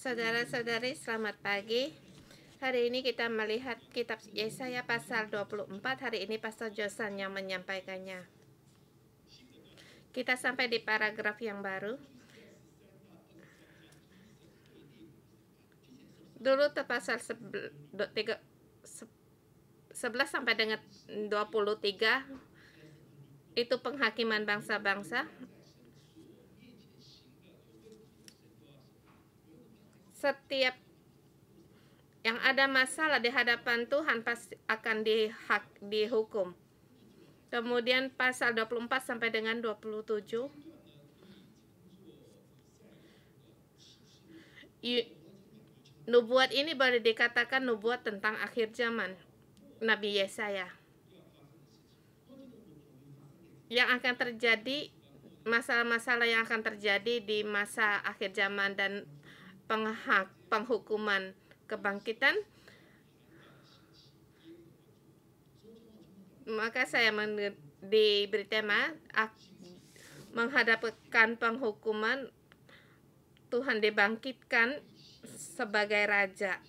Saudara-saudari, selamat pagi. Hari ini kita melihat kitab Yesaya pasal 24. Hari ini Pastor Josan yang menyampaikannya. Kita sampai di paragraf yang baru. Dulu pasal 11 sampai dengan 23 itu penghakiman bangsa-bangsa. Setiap yang ada masalah di hadapan Tuhan pasti akan dihukum. Kemudian pasal 24 sampai dengan 27 nubuat ini boleh dikatakan nubuat tentang akhir zaman Nabi Yesaya. Yang akan terjadi, masalah-masalah yang akan terjadi di masa akhir zaman dan penghukuman kebangkitan. Maka saya diberi tema menghadapkan penghukuman, Tuhan dibangkitkan sebagai raja.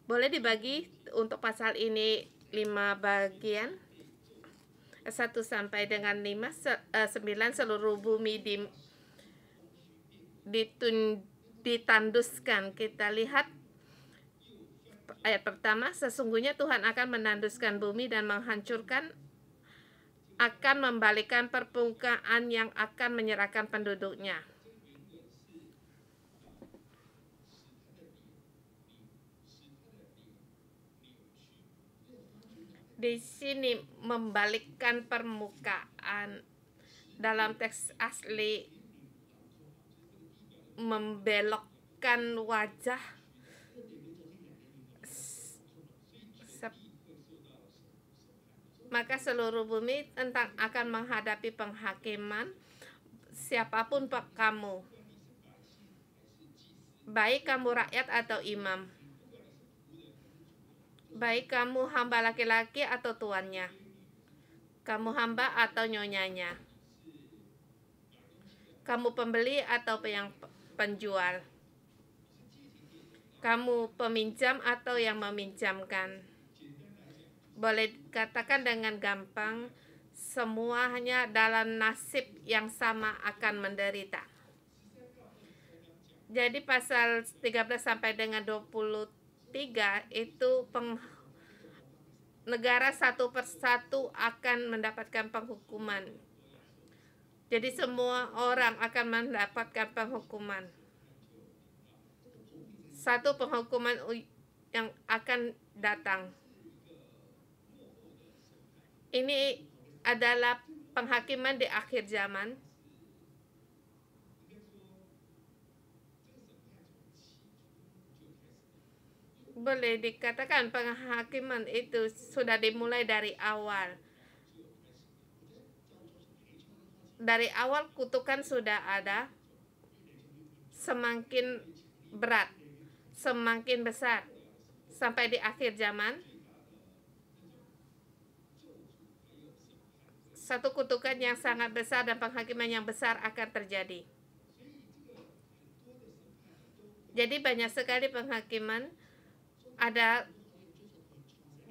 Boleh dibagi untuk pasal ini 5 bagian, 1 sampai dengan 9. Seluruh bumi ditanduskan. Kita lihat ayat pertama, sesungguhnya Tuhan akan menanduskan bumi dan menghancurkan, akan membalikkan permukaan yang akan menyerahkan penduduknya. Di sini membalikkan permukaan, dalam teks asli membelokkan wajah. Maka seluruh bumi akan menghadapi penghakiman, siapapun kamu, baik kamu rakyat atau imam, baik kamu hamba laki-laki atau tuannya, kamu hamba atau nyonyanya, kamu pembeli atau yang penjual, kamu peminjam atau yang meminjamkan. Boleh katakan dengan gampang, semuanya dalam nasib yang sama akan menderita. Jadi pasal 13 sampai dengan 23 itu negara satu persatu akan mendapatkan penghukuman. Jadi semua orang akan mendapatkan penghukuman. Satu penghukuman yang akan datang. Ini adalah penghakiman di akhir zaman. Boleh dikatakan penghakiman itu sudah dimulai dari awal. Dari awal kutukan sudah ada, semakin berat, semakin besar, sampai di akhir zaman. Satu kutukan yang sangat besar dan penghakiman yang besar akan terjadi. Jadi banyak sekali penghakiman, ada,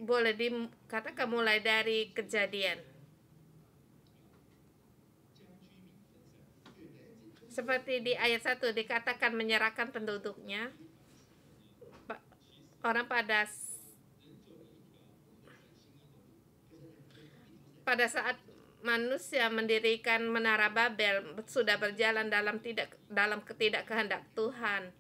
boleh dikatakan mulai dari Kejadian. Seperti di ayat 1 dikatakan menyerahkan penduduknya. Orang pada saat manusia mendirikan menara Babel sudah berjalan dalam ketidakkehendak Tuhan.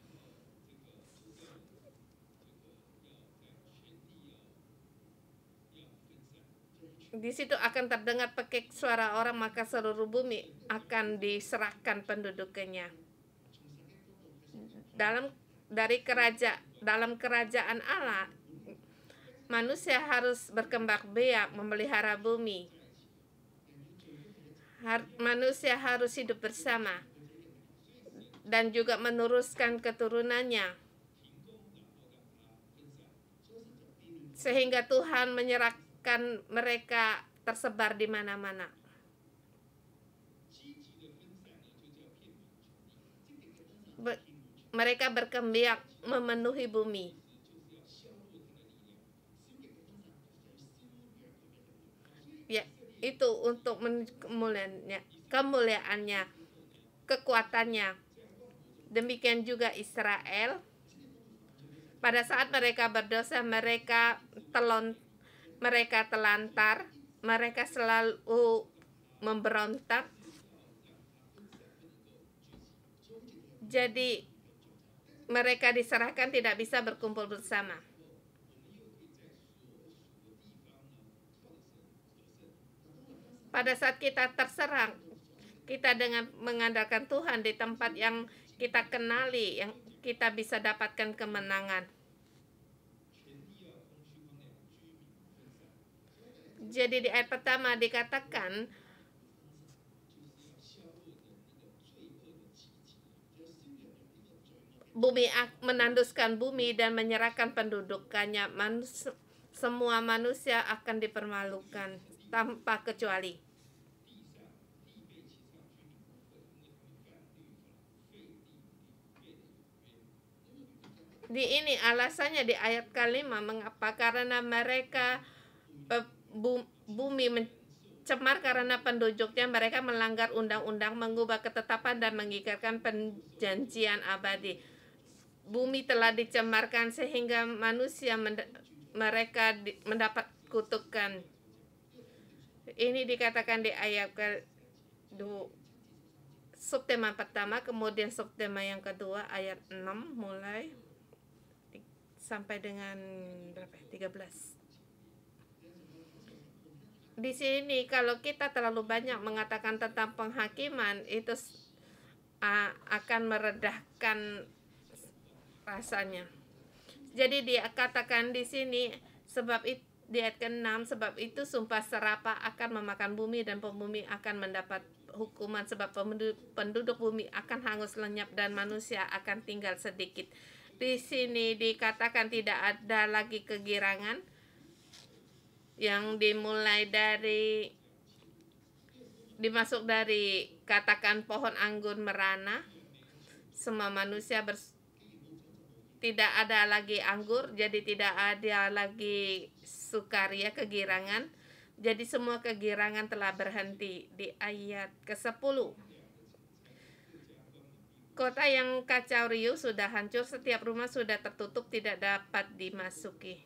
Di situ akan terdengar pekik suara orang, maka seluruh bumi akan diserahkan penduduknya. Dalam kerajaan Allah, manusia harus berkembang biak memelihara bumi. Manusia harus hidup bersama dan juga meneruskan keturunannya, sehingga Tuhan menyerahkan mereka tersebar di mana-mana. mereka berkembang memenuhi bumi. Ya, itu untuk kemuliaannya, kekuatannya. Demikian juga Israel. Pada saat mereka berdosa, mereka telantar, mereka selalu memberontak. Jadi mereka diserahkan, tidak bisa berkumpul bersama. Pada saat kita terserang, kita dengan mengandalkan Tuhan di tempat yang kita kenali, yang kita bisa dapatkan kemenangan. Jadi di ayat pertama dikatakan bumi menanduskan bumi dan menyerahkan pendudukannya. Semua manusia akan dipermalukan tanpa kecuali. Di ini alasannya di ayat kelima, mengapa? Karena mereka bumi mencemar karena penduduknya, mereka melanggar undang-undang, mengubah ketetapan dan mengingkarkan perjanjian abadi. Bumi telah dicemarkan sehingga manusia mereka mendapat kutukan. Ini dikatakan di ayat subtema pertama, kemudian subtema yang kedua ayat 6 mulai sampai dengan berapa? 13. Di sini kalau kita terlalu banyak mengatakan tentang penghakiman, itu akan meredahkan rasanya. Jadi dia katakan di sini, sebab itu di ayat ke-6, sebab itu sumpah serapah akan memakan bumi dan pembumi akan mendapat hukuman, sebab penduduk bumi akan hangus lenyap dan manusia akan tinggal sedikit. Di sini dikatakan tidak ada lagi kegirangan yang dimulai dari dimasuk dari katakan pohon anggur merana. Semua manusia tidak ada lagi anggur, jadi tidak ada lagi sukaria, kegirangan. Jadi semua kegirangan telah berhenti. Di ayat ke-10, kota yang kacau riuh sudah hancur, setiap rumah sudah tertutup, tidak dapat dimasuki.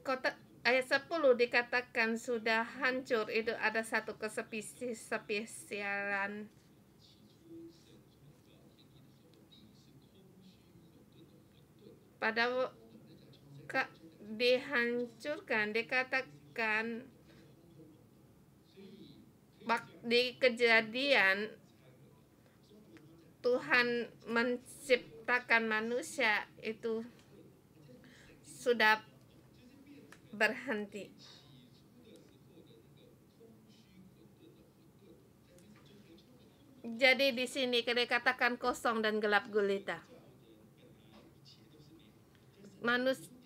Kota ayat 10 dikatakan sudah hancur, itu ada satu kespesialan. Pada dihancurkan, dikatakan di Kejadian Tuhan menciptakan manusia itu sudah berhenti. Jadi di sini dikatakan kosong dan gelap gulita.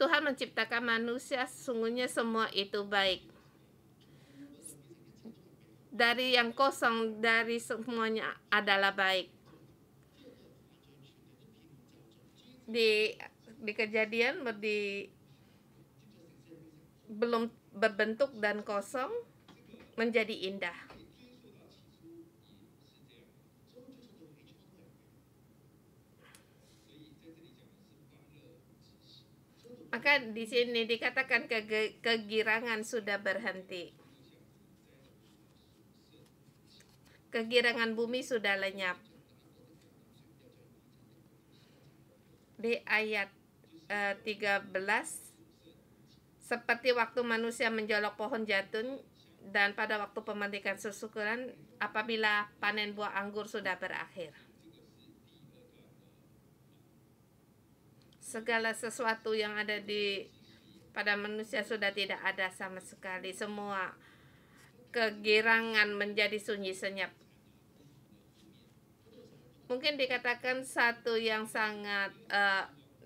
Tuhan menciptakan manusia, sesungguhnya semua itu baik. Dari yang kosong, dari semuanya adalah baik. Di Kejadian belum berbentuk dan kosong menjadi indah. Maka di sini dikatakan kegirangan sudah berhenti. Kegirangan bumi sudah lenyap. Di ayat 13, seperti waktu manusia menjolok pohon jatun dan pada waktu pemetikan sesukuran, apabila panen buah anggur sudah berakhir. Segala sesuatu yang ada pada manusia sudah tidak ada sama sekali. Semua kegirangan menjadi sunyi senyap. Mungkin dikatakan satu yang sangat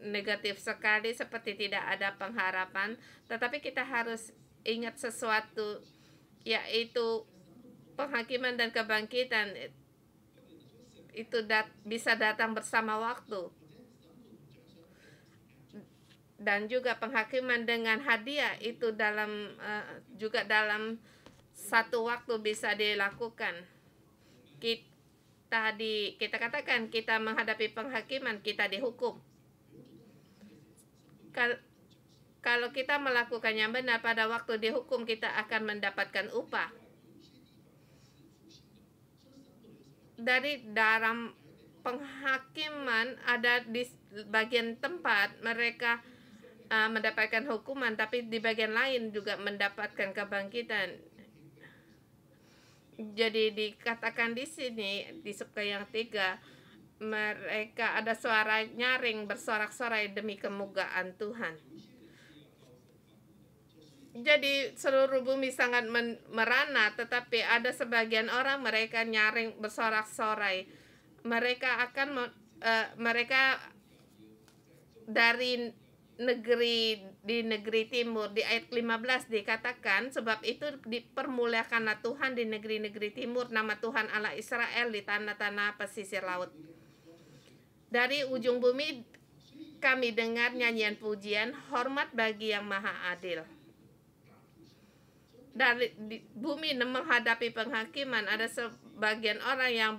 negatif sekali, seperti tidak ada pengharapan. Tetapi kita harus ingat sesuatu yaitu penghakiman dan kebangkitan, itu bisa datang bersama waktu. Dan juga penghakiman dengan hadiah itu juga dalam satu waktu bisa dilakukan. Kita katakan kita menghadapi penghakiman, kita dihukum. Kalau kita melakukannya benar, pada waktu dihukum kita akan mendapatkan upah. Dari dalam penghakiman ada di bagian tempat mereka mendapatkan hukuman, tapi di bagian lain juga mendapatkan kebangkitan. Jadi dikatakan di sini di subka yang 3, mereka ada suara nyaring bersorak-sorai demi kemuliaan Tuhan. Jadi seluruh bumi sangat merana, tetapi ada sebagian orang mereka nyaring bersorak-sorai. Mereka mereka dari negeri timur. Di ayat 15 dikatakan, sebab itu dipermuliakanlah Tuhan di negeri-negeri timur, nama Tuhan Allah Israel di tanah-tanah pesisir laut. Dari ujung bumi kami dengar nyanyian pujian, hormat bagi yang maha adil. Dari bumi menghadapi penghakiman, ada sebagian orang yang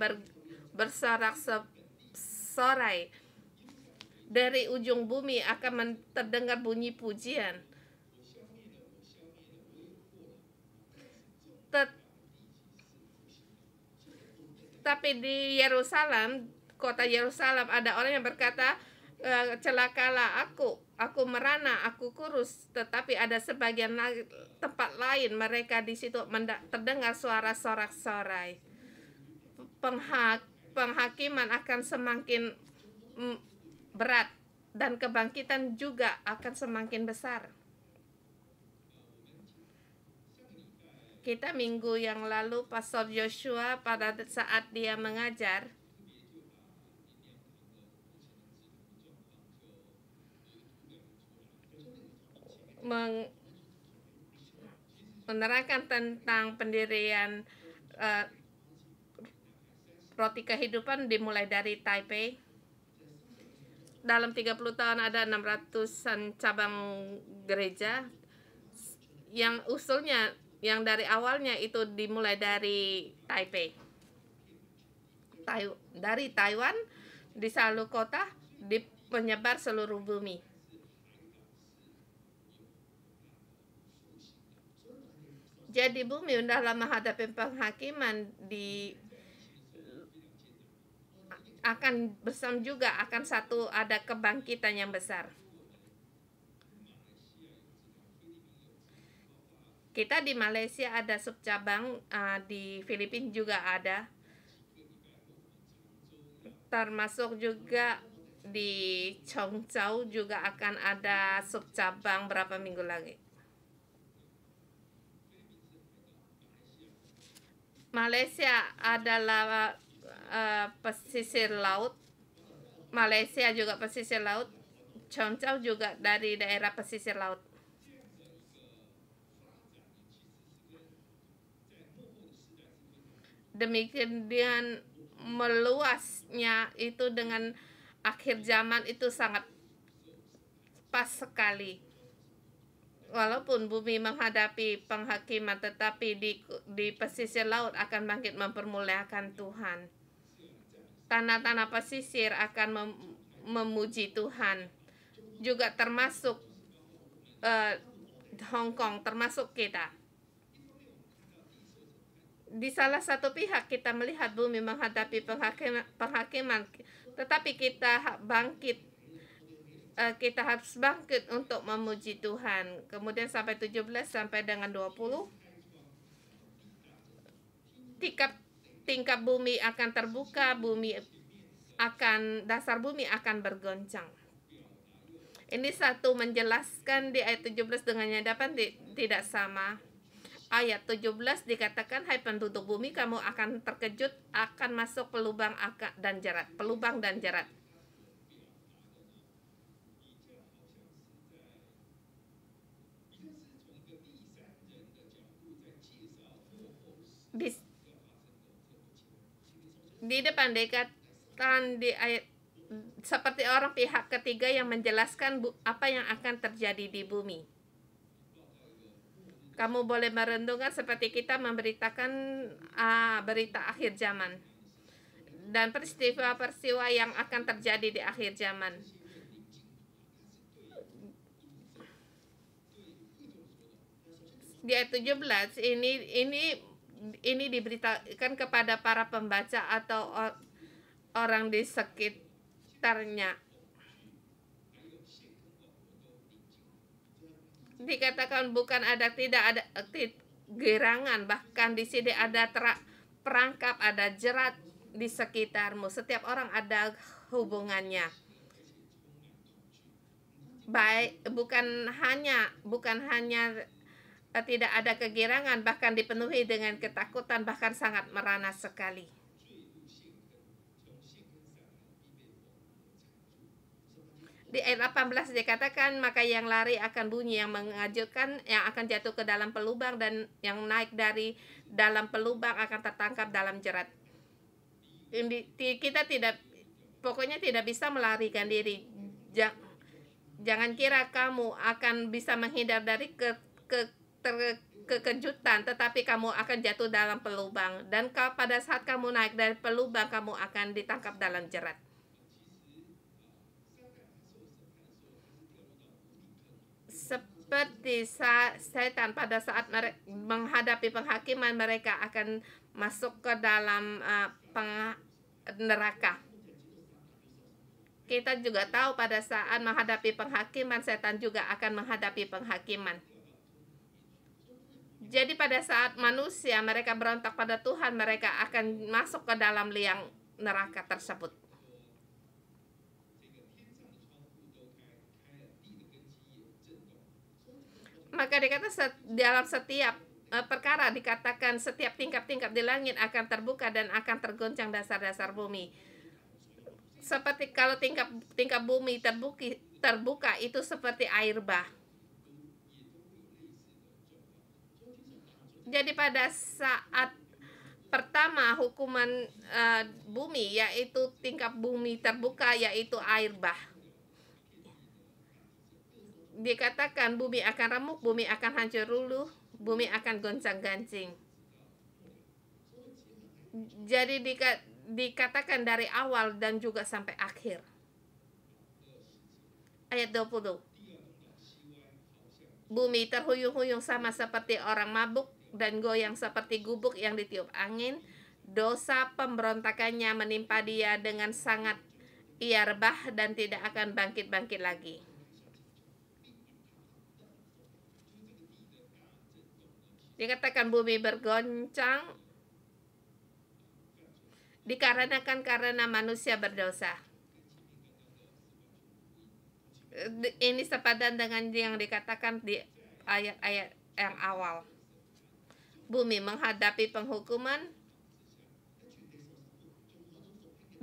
bersorak-sorai. Dari ujung bumi akan terdengar bunyi pujian. Tapi di Yerusalem, kota Yerusalem, ada orang yang berkata, celakalah aku merana, aku kurus. Tetapi ada sebagian tempat lain, mereka di situ terdengar suara sorak-sorai. Penghakiman akan semakin berat dan kebangkitan juga akan semakin besar. Kita minggu yang lalu Pastor Joshua pada saat dia mengajar menerangkan tentang pendirian roti kehidupan dimulai dari Taipei. Dalam 30 tahun ada 600-an cabang gereja yang usulnya, yang dari awalnya itu dimulai dari Taipei. Dari Taiwan di seluruh kota menyebar seluruh bumi. Jadi bumi dalam menghadapi penghakiman akan bersama juga akan ada kebangkitan yang besar. Kita di Malaysia ada subcabang, di Filipina juga ada, termasuk juga di Chongzhou juga akan ada subcabang berapa minggu lagi. Malaysia adalah pesisir laut. Malaysia juga pesisir laut. Chongzhou juga dari daerah pesisir laut. Demikian meluasnya itu dengan akhir zaman itu sangat pas sekali. Walaupun bumi menghadapi penghakiman, tetapi di pesisir laut akan bangkit mempermuliakan Tuhan. Tanah-tanah pesisir akan memuji Tuhan. Juga termasuk Hong Kong, termasuk kita. Di salah satu pihak kita melihat bumi menghadapi penghakiman, tetapi kita bangkit. Kita harus bangkit untuk memuji Tuhan. Kemudian sampai 17 sampai dengan 20, tingkap bumi akan terbuka, dasar bumi akan bergoncang. Ini satu menjelaskan di ayat 17 dengan yang dapat tidak sama. Ayat 17 dikatakan, hai penduduk bumi, kamu akan terkejut, akan masuk pelubang dan jarat. di depan dikatakan di ayat seperti orang pihak ketiga yang menjelaskan apa yang akan terjadi di bumi. Kamu boleh merenungkan seperti kita memberitakan berita akhir zaman dan peristiwa-peristiwa yang akan terjadi di akhir zaman. Di ayat 17 ini diberitakan kepada para pembaca atau orang di sekitarnya. Dikatakan bukan tidak ada gerangan, bahkan di sini ada perangkap, ada jerat di sekitarmu. Setiap orang ada hubungannya. Baik, bukan hanya tidak ada kegirangan, bahkan dipenuhi dengan ketakutan, bahkan sangat merana sekali. Di ayat 18 dikatakan, maka yang lari akan bunyi, yang mengejutkan, yang akan jatuh ke dalam pelubang, dan yang naik dari dalam pelubang akan tertangkap dalam jerat. Kita pokoknya tidak bisa melarikan diri. Jangan kira kamu akan bisa menghindar dari kekejutan, tetapi kamu akan jatuh dalam pelubang. Dan pada saat kamu naik dari pelubang, kamu akan ditangkap dalam jerat. Seperti setan pada saat menghadapi penghakiman, mereka akan masuk ke dalam neraka. Kita juga tahu pada saat menghadapi penghakiman, setan juga akan menghadapi penghakiman. Jadi pada saat manusia mereka berontak pada Tuhan, mereka akan masuk ke dalam liang neraka tersebut. Maka dikata dalam setiap perkara dikatakan setiap tingkap-tingkap di langit akan terbuka dan akan tergoncang dasar-dasar bumi. Seperti kalau tingkap bumi terbuka itu seperti air bah. Jadi pada saat pertama hukuman bumi, yaitu tingkap bumi terbuka, yaitu air bah. Dikatakan bumi akan remuk, bumi akan hancur luluh, bumi akan goncang-gancing. Jadi dikatakan dari awal dan juga sampai akhir. Ayat 20. Bumi terhuyung-huyung sama seperti orang mabuk dan goyang seperti gubuk yang ditiup angin. Dosa pemberontakannya menimpa dia dengan sangat. Ia rebah dan tidak akan bangkit-bangkit lagi. Dikatakan bumi bergoncang dikarenakan karena manusia berdosa. Ini sepadan dengan yang dikatakan di ayat-ayat yang awal. Bumi menghadapi penghukuman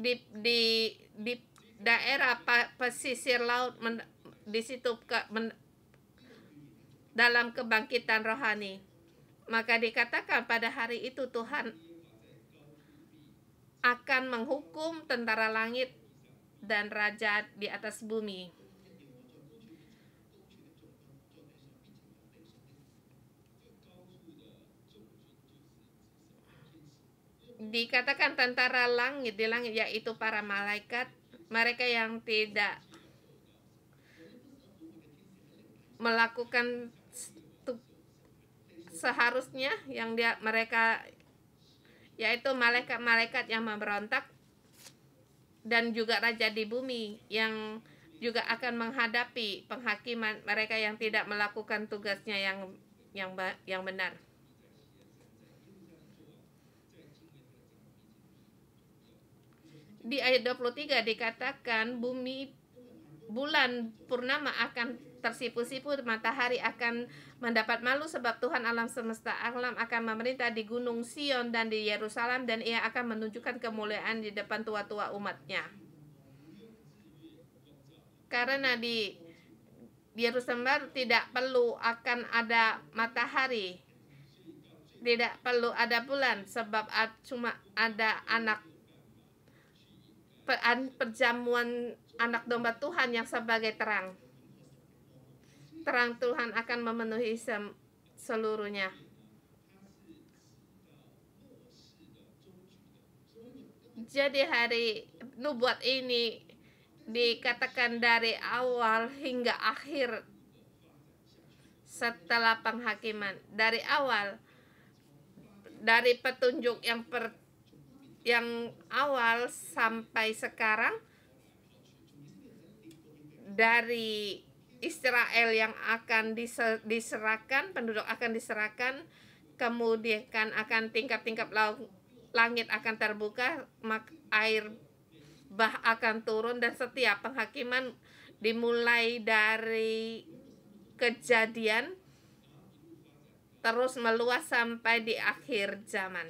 di daerah pesisir laut, di situ dalam kebangkitan rohani. Maka dikatakan pada hari itu Tuhan akan menghukum tentara langit dan raja di atas bumi. Dikatakan tentara langit di langit, yaitu para malaikat, mereka yang tidak melakukan seharusnya, yang mereka yaitu malaikat-malaikat yang memberontak, dan juga raja di bumi yang juga akan menghadapi penghakiman mereka yang tidak melakukan tugasnya yang benar. Di ayat 23 dikatakan bulan purnama akan tersipu-sipu, matahari akan mendapat malu sebab Tuhan alam semesta alam akan memerintah di Gunung Sion dan di Yerusalem, dan ia akan menunjukkan kemuliaan di depan tua-tua umatnya. Karena di Yerusalem baru tidak perlu akan ada matahari, Tidak perlu ada bulan, sebab cuma ada perjamuan anak domba Tuhan yang sebagai terang. Terang Tuhan akan memenuhi seluruhnya. Jadi hari nubuat ini dikatakan dari awal hingga akhir setelah penghakiman. Dari awal, dari petunjuk yang awal sampai sekarang, dari Israel yang akan diserahkan, penduduk akan diserahkan, kemudian akan tingkap-tingkap langit akan terbuka, air bah akan turun, dan setiap penghakiman dimulai dari Kejadian terus meluas sampai di akhir zaman.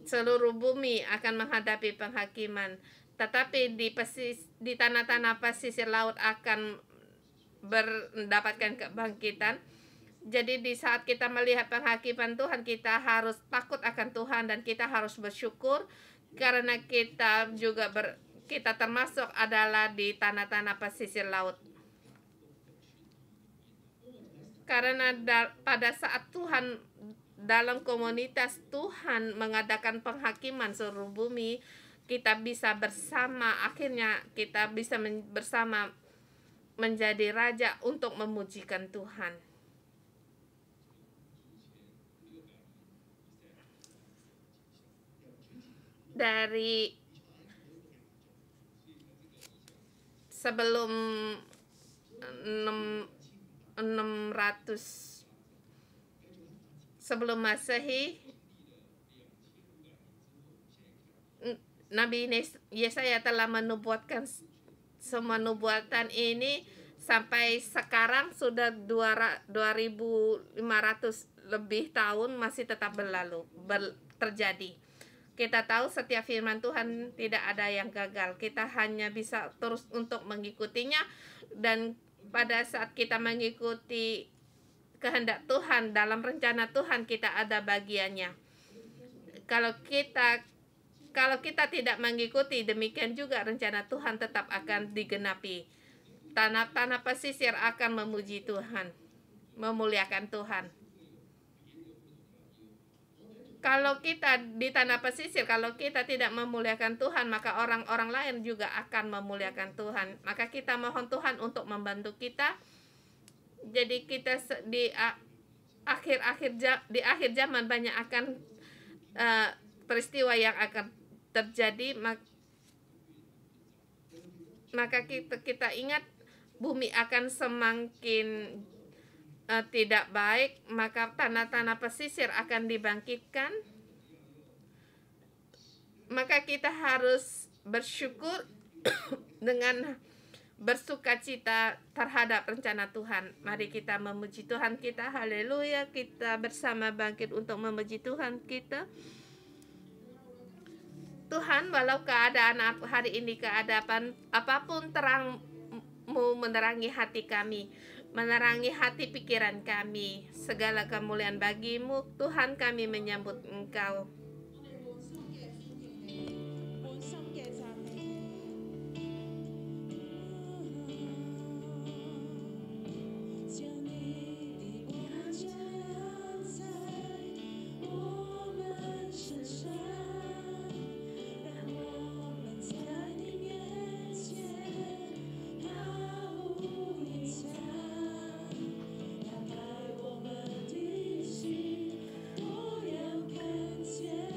Seluruh bumi akan menghadapi penghakiman, tetapi di tanah-tanah pesisir laut akan mendapatkan kebangkitan. Jadi di saat kita melihat penghakiman Tuhan, kita harus takut akan Tuhan dan kita harus bersyukur karena kita juga kita termasuk adalah di tanah-tanah pesisir laut. Karena pada saat Tuhan dalam komunitas Tuhan mengadakan penghakiman seluruh bumi, kita bisa bersama, akhirnya kita bisa bersama menjadi raja untuk memujikan Tuhan. Dari sebelum 600 sebelum Masehi, Nabi Yesaya telah menubuatkan semua nubuatan ini sampai sekarang sudah 2500 lebih tahun masih tetap terjadi. Kita tahu setiap firman Tuhan tidak ada yang gagal. Kita hanya bisa terus untuk mengikutinya, dan pada saat kita mengikuti kehendak Tuhan dalam rencana Tuhan, kita ada bagiannya. Kalau kita tidak mengikuti, demikian juga rencana Tuhan tetap akan digenapi. Tanah-tanah pesisir akan memuji Tuhan, memuliakan Tuhan. Kalau kita di tanah pesisir, kalau kita tidak memuliakan Tuhan, maka orang-orang lain juga akan memuliakan Tuhan. Maka kita mohon Tuhan untuk membantu kita. Jadi kita di akhir zaman banyak akan peristiwa yang akan terjadi. Maka kita ingat bumi akan semakin tidak baik, maka tanah-tanah pesisir akan dibangkitkan. Maka kita harus bersyukur dengan bersukacita terhadap rencana Tuhan. Mari kita memuji Tuhan kita. Haleluya. Kita bersama bangkit untuk memuji Tuhan kita. Tuhan, walau keadaan hari ini, keadaan apapun, terang-Mu menerangi hati kami, menerangi hati pikiran kami. Segala kemuliaan bagi-Mu, Tuhan. Kami menyambut Engkau. Yeah.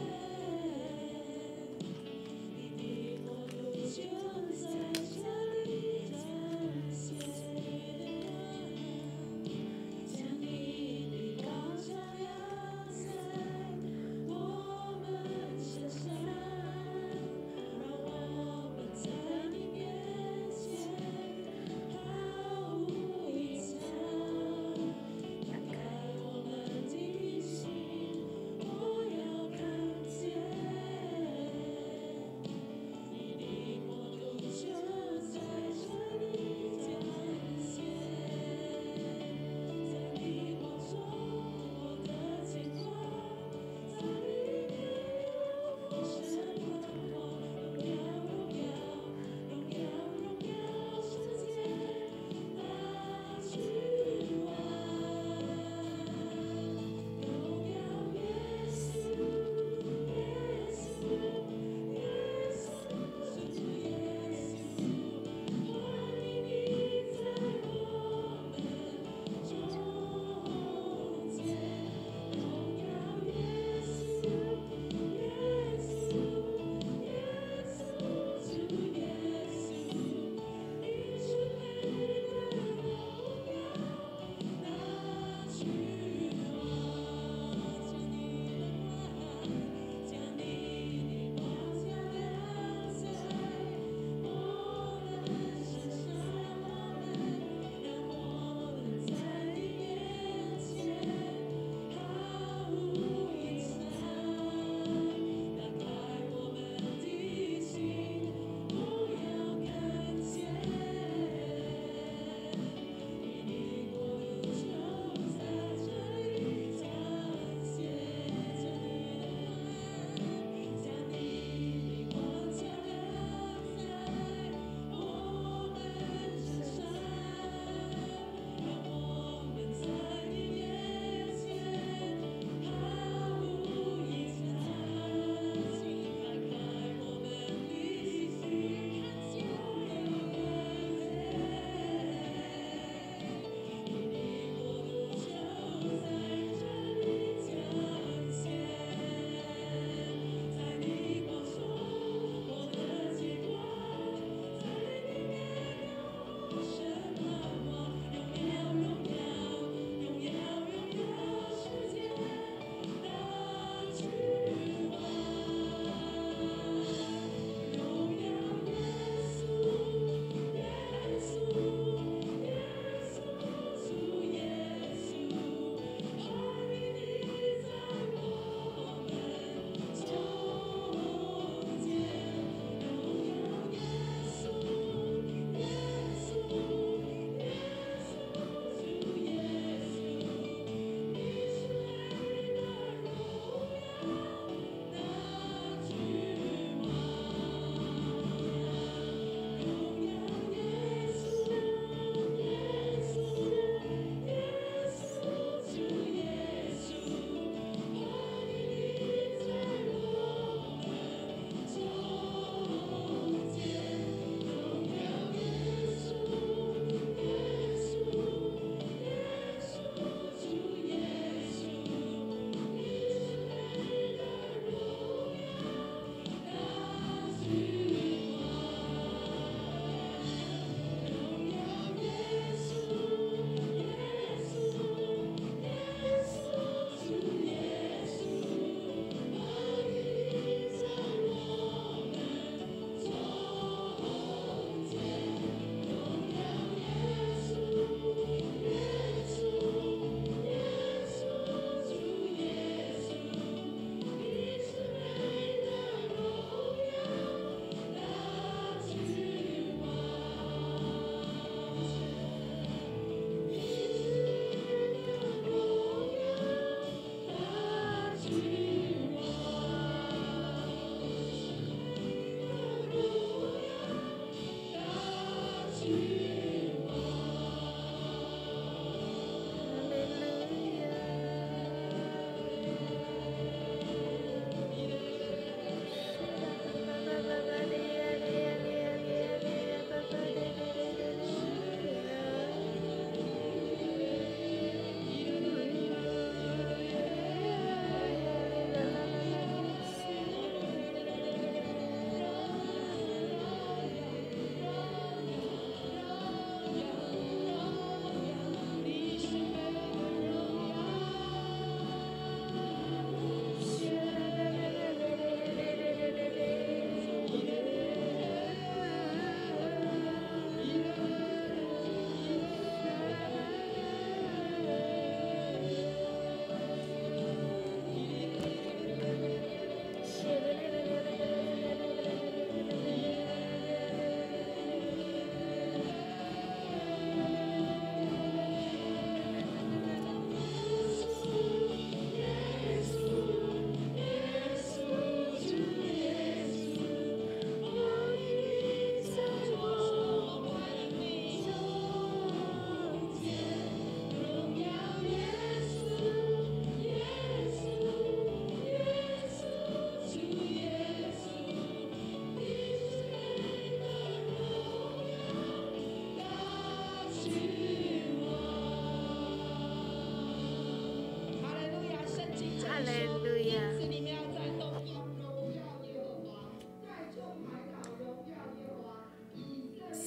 Haleluya.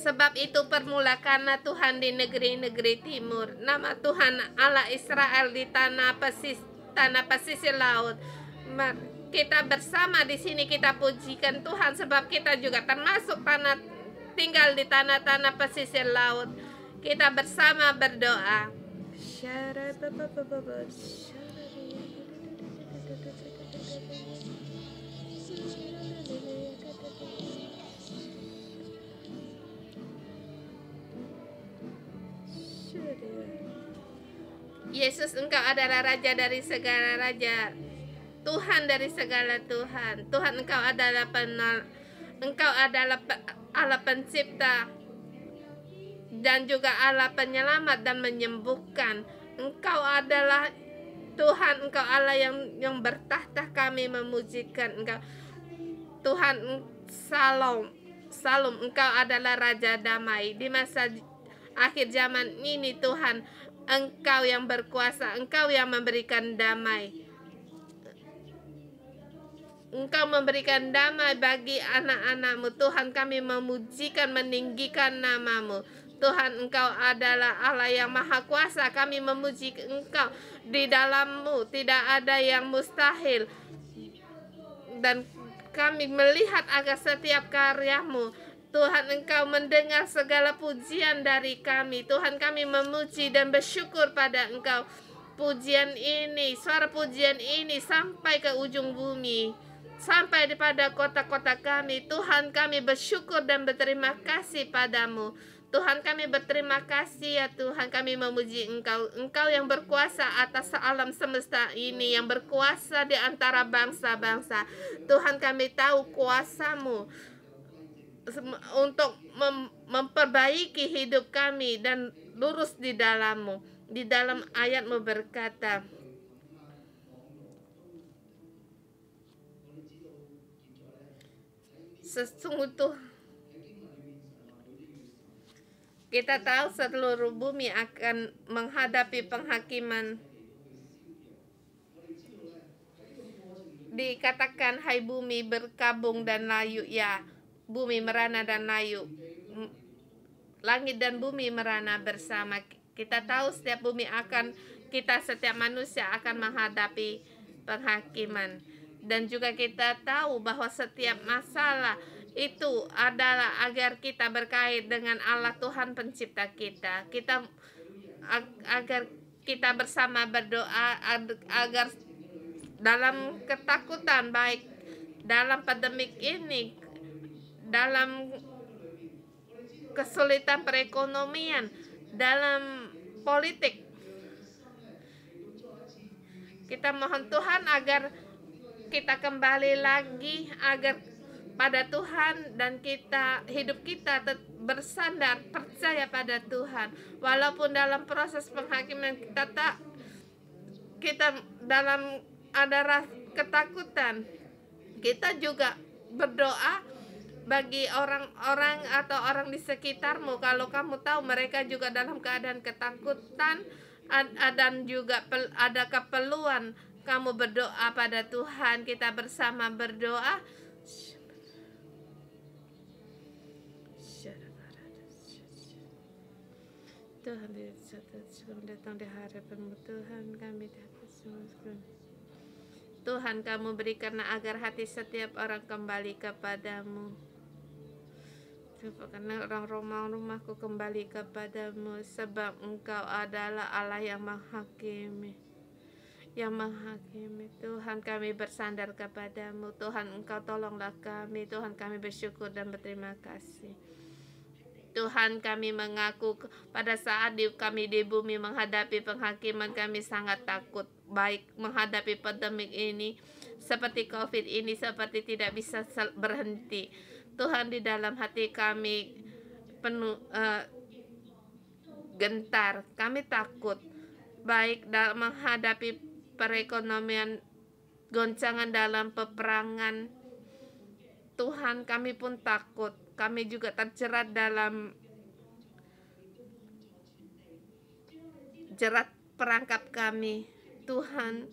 Sebab itu permulakanlah Tuhan di negeri-negeri timur, nama Tuhan Allah Israel di tanah pesisir laut. Kita bersama di sini kita pujikan Tuhan, sebab kita juga termasuk tinggal di tanah-tanah pesisir laut. Kita bersama berdoa. Yesus, Engkau adalah Raja dari segala raja, Tuhan dari segala Tuhan. Tuhan, Engkau adalah Allah pencipta dan juga Allah penyelamat dan menyembuhkan. Engkau adalah Tuhan, Engkau Allah yang bertahta. Kami memujikan Engkau Tuhan. Salom, Engkau adalah Raja damai di masa akhir zaman ini. Tuhan, Engkau yang berkuasa, Engkau yang memberikan damai. Engkau memberikan damai bagi anak-anak-Mu. Tuhan, kami memujikan, meninggikan nama-Mu. Tuhan, Engkau adalah Allah yang maha kuasa. Kami memuji Engkau. Di dalam-Mu tidak ada yang mustahil. Dan kami melihat agar setiap karya-Mu. Tuhan, Engkau mendengar segala pujian dari kami. Tuhan, kami memuji dan bersyukur pada Engkau. Pujian ini, suara pujian ini sampai ke ujung bumi, sampai pada kota-kota kami. Tuhan, kami bersyukur dan berterima kasih padamu. Tuhan, kami berterima kasih ya Tuhan. Kami memuji Engkau. Engkau yang berkuasa atas alam semesta ini, yang berkuasa di antara bangsa-bangsa. Tuhan, kami tahu kuasa-Mu untuk memperbaiki hidup kami dan lurus di dalam-Mu. Di dalam ayat-Mu berkata, sesungguhnya kita tahu seluruh bumi akan menghadapi penghakiman. Dikatakan, hai bumi berkabung dan layu, ya bumi merana dan layu, langit dan bumi merana bersama. Kita tahu setiap manusia akan menghadapi penghakiman. Dan juga kita tahu bahwa setiap masalah itu adalah agar kita berkait dengan Allah Tuhan pencipta kita. Agar kita bersama berdoa agar dalam ketakutan, baik dalam pandemik ini, dalam kesulitan perekonomian, dalam politik, kita mohon Tuhan agar kita kembali lagi agar pada Tuhan, dan hidup kita bersandar percaya pada Tuhan. Walaupun dalam proses penghakiman kita dalam ada ketakutan, kita juga berdoa bagi orang-orang atau orang di sekitarmu. Kalau kamu tahu mereka juga dalam keadaan ketakutan dan juga ada keperluan, kamu berdoa pada Tuhan. Kita bersama berdoa. Tuhan, datang di hadapan-Mu Tuhan, kami Tuhan, kamu berikanlah agar hati setiap orang kembali kepadamu. Karena orang rumahku kembali kepadamu, sebab Engkau adalah Allah yang menghakimi. Tuhan, kami bersandar kepadamu. Tuhan, Engkau tolonglah kami. Tuhan, kami bersyukur dan berterima kasih. Tuhan, kami mengaku pada saat kami di bumi menghadapi penghakiman, kami sangat takut, baik menghadapi pandemik ini, seperti COVID ini, seperti tidak bisa berhenti. Tuhan, di dalam hati kami penuh gentar, kami takut, baik dalam menghadapi perekonomian, goncangan dalam peperangan. Tuhan, kami pun takut. Kami juga terjerat dalam jerat perangkap kami. Tuhan,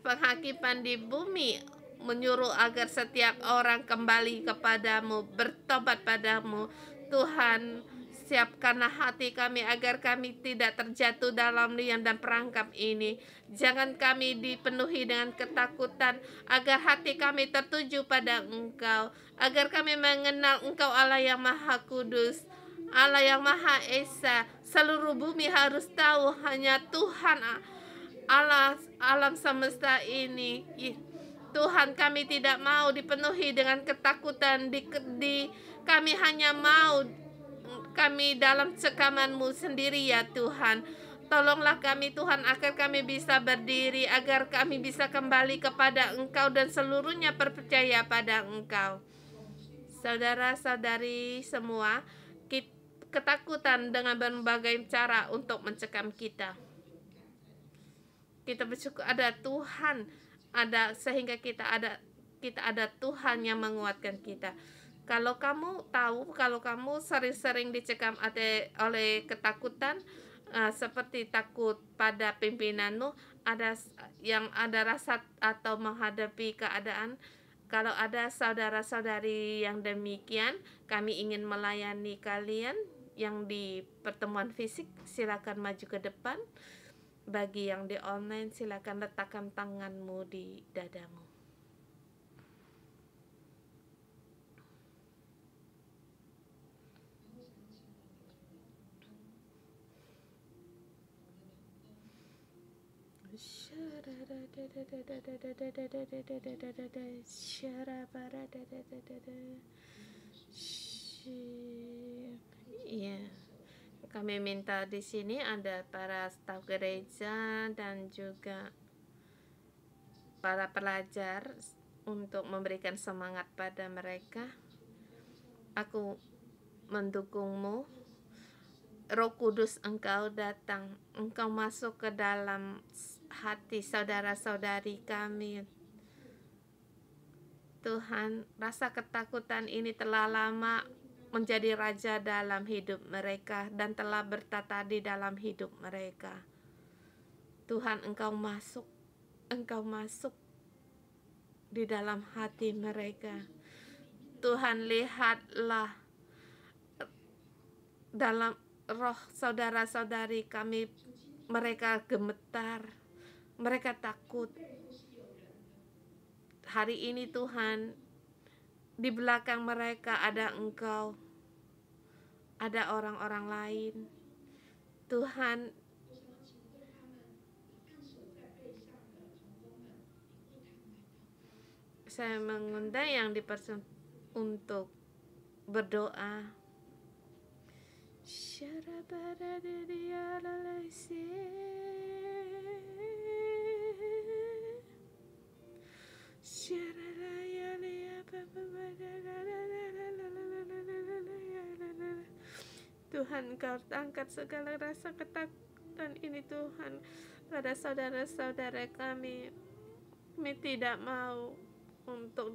penghakiman di bumi, menyuruh agar setiap orang kembali kepadamu, bertobat padamu. Tuhan, siapkanlah hati kami agar kami tidak terjatuh dalam liang dan perangkap ini. Jangan kami dipenuhi dengan ketakutan, agar hati kami tertuju pada Engkau, agar kami mengenal Engkau Allah yang Maha Kudus, Allah yang Maha Esa. Seluruh bumi harus tahu hanya Tuhan Allah alam semesta ini. Tuhan, kami tidak mau dipenuhi dengan ketakutan. Kami hanya mau kami dalam cekaman-Mu sendiri ya Tuhan. Tolonglah kami Tuhan agar kami bisa berdiri, agar kami bisa kembali kepada Engkau dan seluruhnya percaya pada Engkau. Saudara-saudari semua, ketakutan dengan berbagai cara untuk mencekam kita. Kita bersyukur ada Tuhan, sehingga kita ada Tuhan yang menguatkan kita. Kalau kamu tahu, kalau kamu sering-sering dicekam oleh ketakutan, seperti takut pada pimpinanmu, ada rasa atau menghadapi keadaan. Kalau ada saudara-saudari yang demikian, kami ingin melayani kalian yang di pertemuan fisik, silakan maju ke depan. Bagi yang di online, silakan letakkan tanganmu di dadamu. Iya. Kami minta di sini ada para staf gereja dan juga para pelajar untuk memberikan semangat pada mereka. Aku mendukungmu. Roh Kudus, Engkau datang, Engkau masuk ke dalam hati saudara-saudari kami. Tuhan, rasa ketakutan ini telah lama menjadi raja dalam hidup mereka dan telah bertata di dalam hidup mereka. Tuhan, Engkau masuk di dalam hati mereka. Tuhan, lihatlah dalam roh saudara-saudari kami, mereka gemetar, mereka takut. Hari ini Tuhan, di belakang mereka ada Engkau, ada orang-orang lain. Tuhan, saya mengundang yang untuk berdoa. Tuhan, Engkau angkat segala rasa ketakutan ini Tuhan pada saudara-saudara kami. Kami tidak mau untuk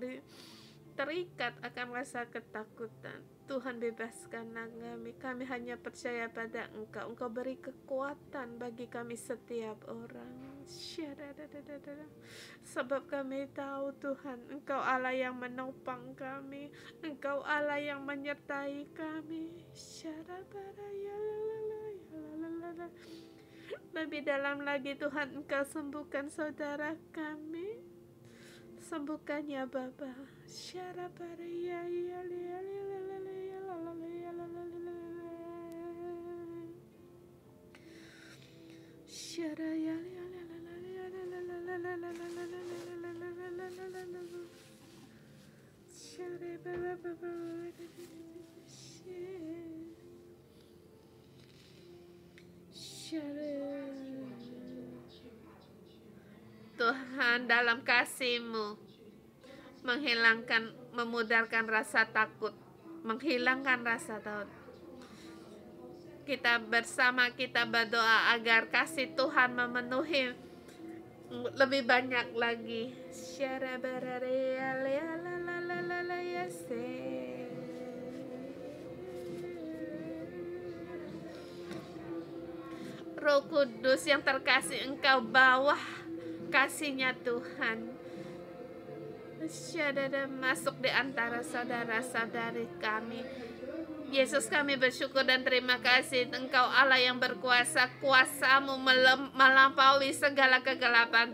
terikat akan rasa ketakutan. Tuhan, bebaskanlah kami. Kami hanya percaya pada Engkau. Engkau beri kekuatan bagi kami setiap orang. Sebab kami tahu Tuhan, Engkau Allah yang menopang kami, Engkau Allah yang menyertai kami. Lebih dalam lagi Tuhan, Engkau sembuhkan saudara kami. Sembuhkan ya Bapa. Tuhan, dalam kasih-Mu menghilangkan, memudarkan rasa takut, menghilangkan rasa takut. Kita bersama, kita berdoa agar kasih Tuhan memenuhi lebih banyak lagi. Roh Kudus yang terkasih, Engkau bawa kasih-Nya Tuhan masuk di antara saudara-saudari kami. Yesus, kami bersyukur dan terima kasih Engkau Allah yang berkuasa. Kuasa-Mu melampaui segala kegelapan.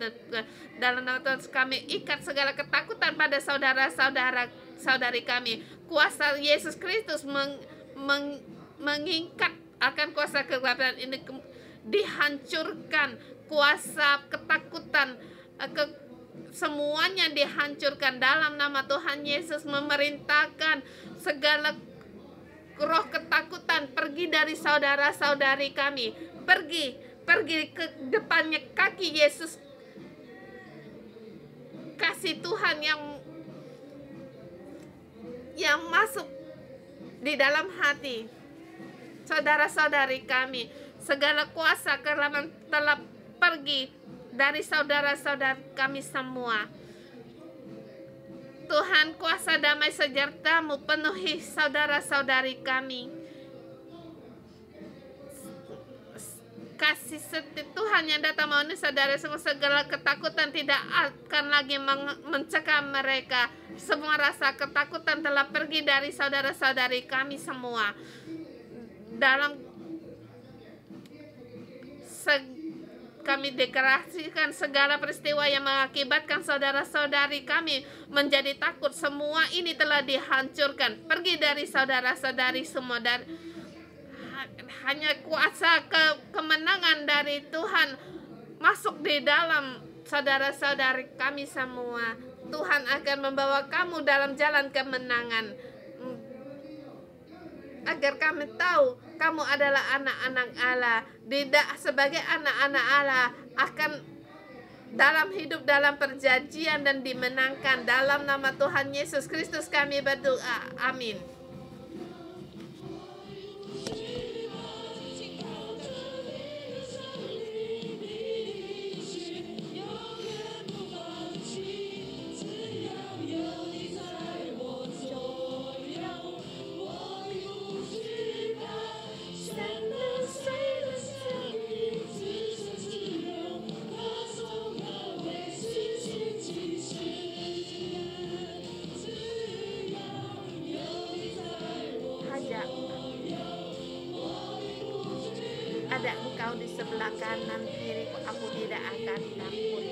Dalam nama Tuhan kami ikat segala ketakutan pada saudara-saudari kami. Kuasa Yesus Kristus mengikat akan kuasa kegelapan ini, dihancurkan. Kuasa ketakutan semuanya dihancurkan dalam nama Tuhan Yesus. Memerintahkan segala roh ketakutan pergi dari saudara-saudari kami. Pergi ke depannya kaki Yesus. Kasih Tuhan yang masuk di dalam hati saudara-saudari kami. Segala kuasa kegelapan telah pergi dari saudara-saudara kami semua. Tuhan, kuasa damai sejahtera-Mu penuhi saudara-saudari kami. Kasih setia Tuhan yang datang memenuhi saudara semua. Segala ketakutan tidak akan lagi mencekam mereka. Semua rasa ketakutan telah pergi dari saudara-saudari kami semua. Kami deklarasikan segala peristiwa yang mengakibatkan saudara-saudari kami menjadi takut, semua ini telah dihancurkan. Pergi dari saudara-saudari semua. Dan hanya kuasa kemenangan dari Tuhan masuk di dalam saudara-saudari kami semua. Tuhan akan membawa kamu dalam jalan kemenangan. Agar kami tahu kamu adalah anak-anak Allah. Tidak sebagai anak-anak Allah akan dalam hidup dalam perjanjian dan dimenangkan. Dalam nama Tuhan Yesus Kristus kami berdoa. Amin. Ada Engkau di sebelah kanan kiriku, aku tidak akan takut.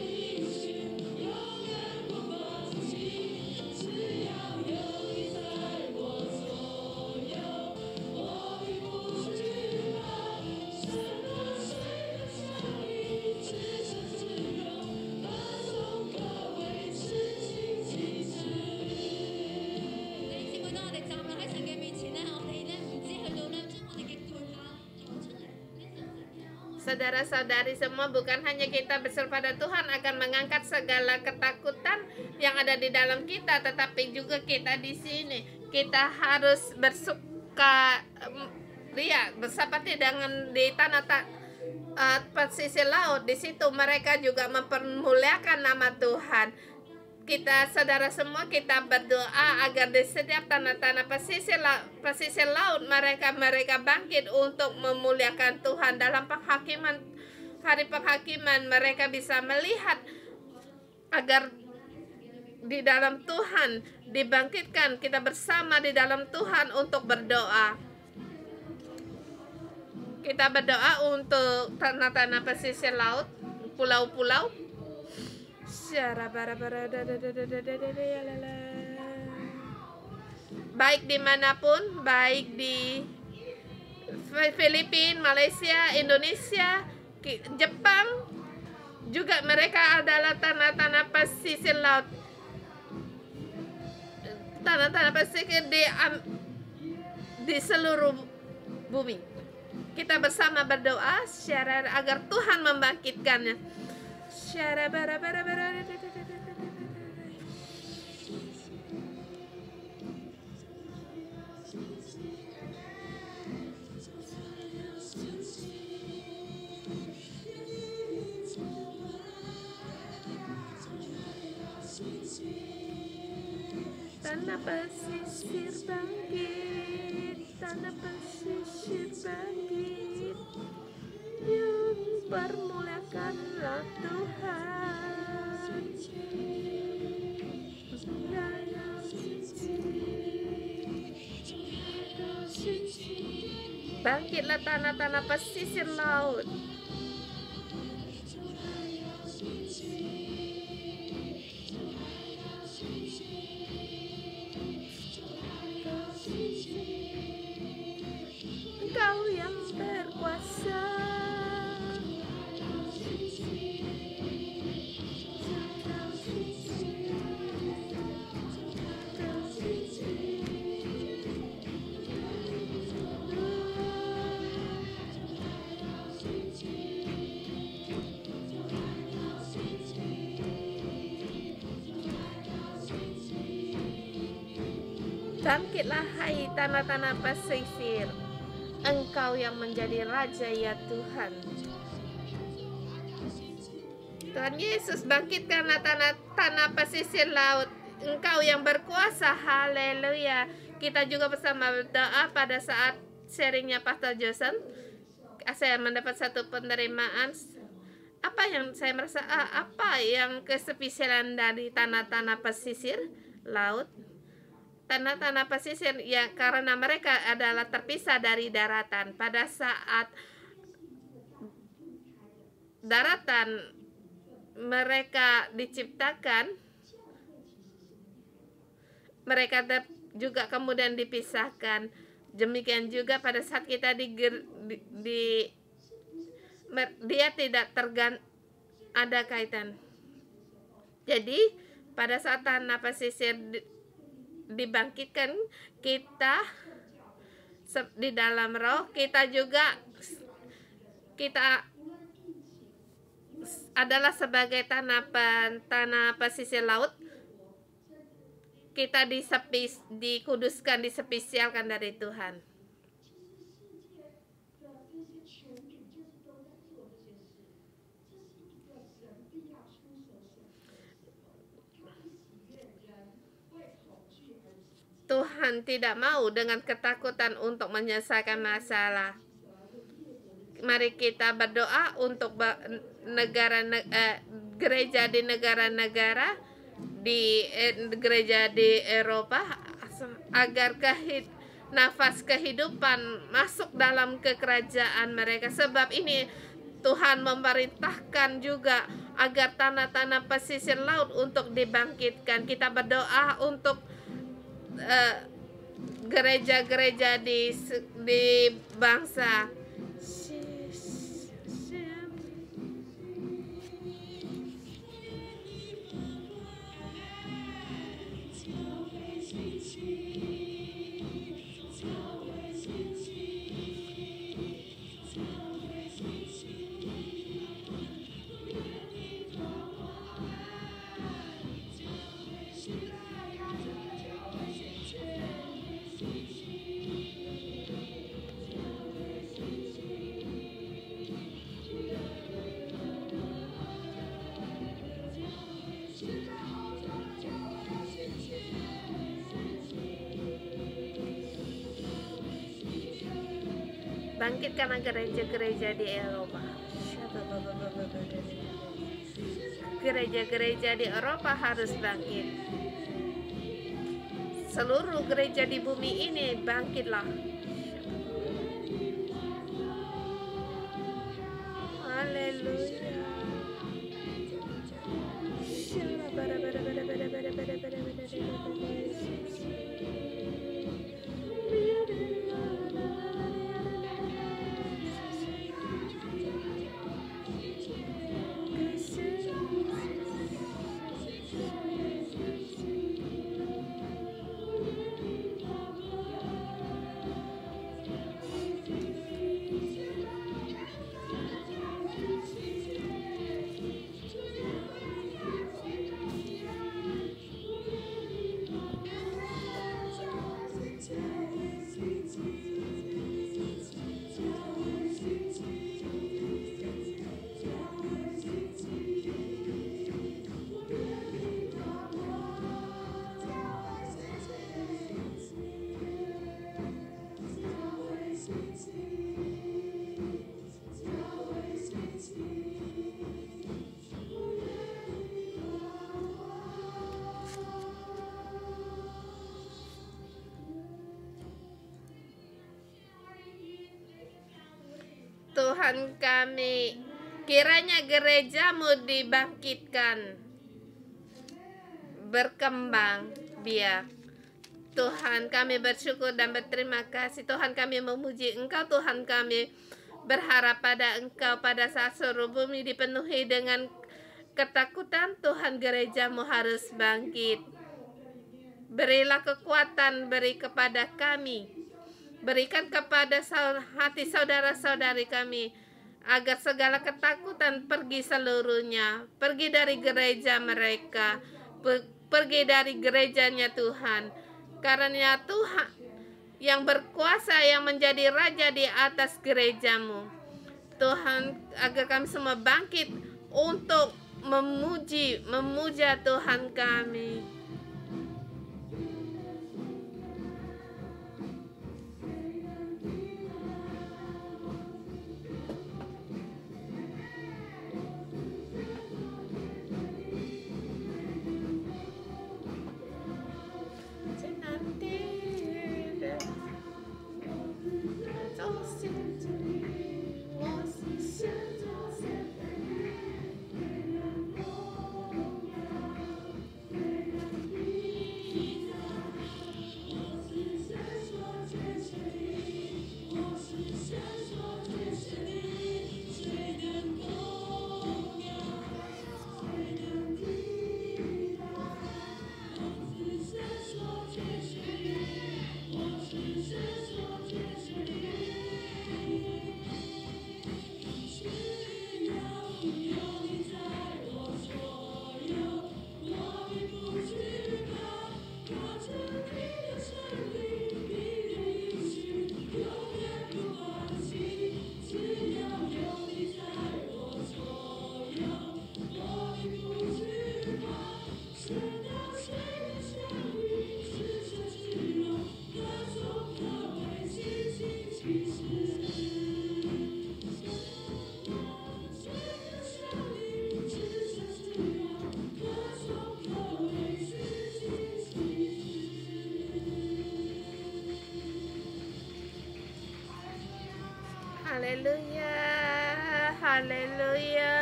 Saudara-saudari semua, bukan hanya kita berseru pada Tuhan akan mengangkat segala ketakutan yang ada di dalam kita, tetapi juga kita di sini kita harus bersuka ria, seperti dengan di tanah pesisir laut. Di situ mereka juga mempermuliakan nama Tuhan. Kita saudara semua kita berdoa agar di setiap tanah-tanah pesisir laut mereka bangkit untuk memuliakan Tuhan. Dalam penghakiman, hari penghakiman, mereka bisa melihat agar di dalam Tuhan dibangkitkan. Kita bersama di dalam Tuhan untuk berdoa. Kita berdoa untuk tanah-tanah pesisir laut, pulau-pulau. Baik dimanapun, baik di Filipina, Malaysia, Indonesia, Jepang, juga mereka adalah tanah-tanah pesisir laut. Tanah-tanah pesisir di seluruh bumi. Kita bersama berdoa agar Tuhan membangkitkannya. Tanah pesisir bangkit, tanah pesisir bangkit. permuliakanlah Tuhan. Bangkitlah tanah-tanah pesisir laut. Engkau yang berkuasa. Bangkitlah hai tanah-tanah pesisir, Engkau yang menjadi Raja ya Tuhan. Tuhan Yesus, bangkitkanlah tanah pesisir laut, Engkau yang berkuasa. Haleluya. Kita juga bersama berdoa pada saat sharingnya Pastor Johnson. Saya mendapat satu penerimaan. Apa yang saya merasa, apa yang kespesialan dari tanah-tanah pesisir laut? Tanah-tanah pesisir ya, karena mereka adalah terpisah dari daratan. Pada saat daratan mereka diciptakan, mereka juga kemudian dipisahkan. Demikian juga pada saat kita dia tidak ada kaitan. Jadi pada saat tanah pesisir dibangkitkan, kita di dalam roh, kita adalah sebagai tanah pesisir laut. Kita dikuduskan, dispesialkan dari Tuhan. Tuhan tidak mau dengan ketakutan untuk menyelesaikan masalah. Mari kita berdoa untuk gereja di negara-negara, di gereja di Eropa, agar nafas kehidupan masuk dalam kekerajaan mereka. Sebab ini Tuhan memerintahkan juga agar tanah-tanah pesisir laut untuk dibangkitkan. Kita berdoa untuk gereja-gereja di bangsa. Bangkitkanlah gereja-gereja di Eropa. Gereja-gereja di Eropa harus bangkit. Seluruh gereja di bumi ini bangkitlah. Haleluya. Tuhan kami, kiranya gereja-Mu dibangkitkan, berkembang biak. Tuhan, kami bersyukur dan berterima kasih. Tuhan, kami memuji Engkau. Tuhan, kami berharap pada Engkau pada saat seluruh bumi dipenuhi dengan ketakutan. Tuhan, gereja-Mu harus bangkit. Berilah kekuatan, beri kepada kami. Berikan kepada hati saudara-saudari kami, agar segala ketakutan pergi seluruhnya. Pergi dari gereja mereka, pergi dari gerejanya Tuhan. Karena Tuhan yang berkuasa, yang menjadi raja di atas gereja-Mu. Tuhan, agar kami semua bangkit untuk memuja Tuhan kami. Haleluya, haleluya.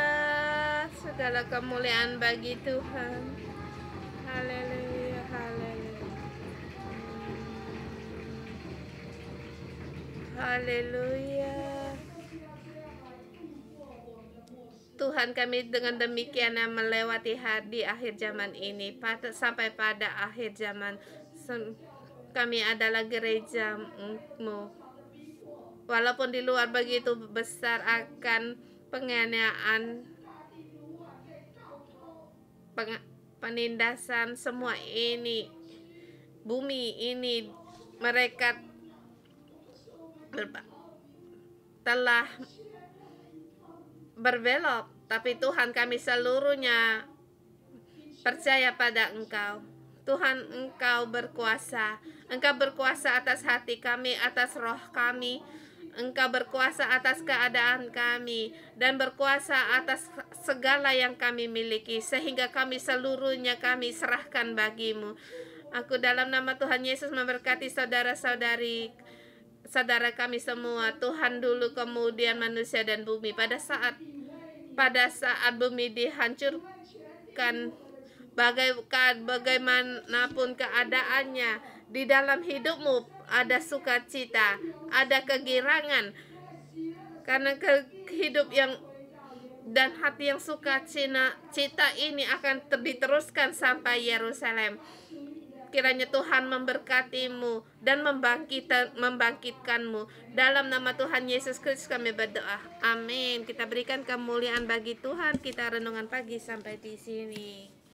Segala kemuliaan bagi Tuhan. Haleluya, haleluya. Haleluya. Tuhan, kami dengan demikian melewati di akhir zaman ini, sampai pada akhir zaman. Kami adalah gereja-Mu. Walaupun di luar begitu besar akan penganiayaan, penindasan, semua ini, bumi ini, mereka telah berbelok, tapi Tuhan, kami seluruhnya percaya pada Engkau. Tuhan, Engkau berkuasa. Engkau berkuasa atas hati kami, atas roh kami. Engkau berkuasa atas keadaan kami dan berkuasa atas segala yang kami miliki, sehingga kami seluruhnya kami serahkan bagi-Mu. Aku dalam nama Tuhan Yesus memberkati saudara-saudari, saudara kami semua. Tuhan dulu, kemudian manusia dan bumi. Pada saat bumi dihancurkan, bagaimanapun keadaannya, di dalam hidupmu ada sukacita, ada kegirangan, karena hidup yang dan hati yang sukacita ini akan diteruskan sampai Yerusalem. Kiranya Tuhan memberkatimu dan membangkitkanmu. Dalam nama Tuhan Yesus Kristus kami berdoa. Amin. Kita berikan kemuliaan bagi Tuhan. Kita renungan pagi sampai di sini.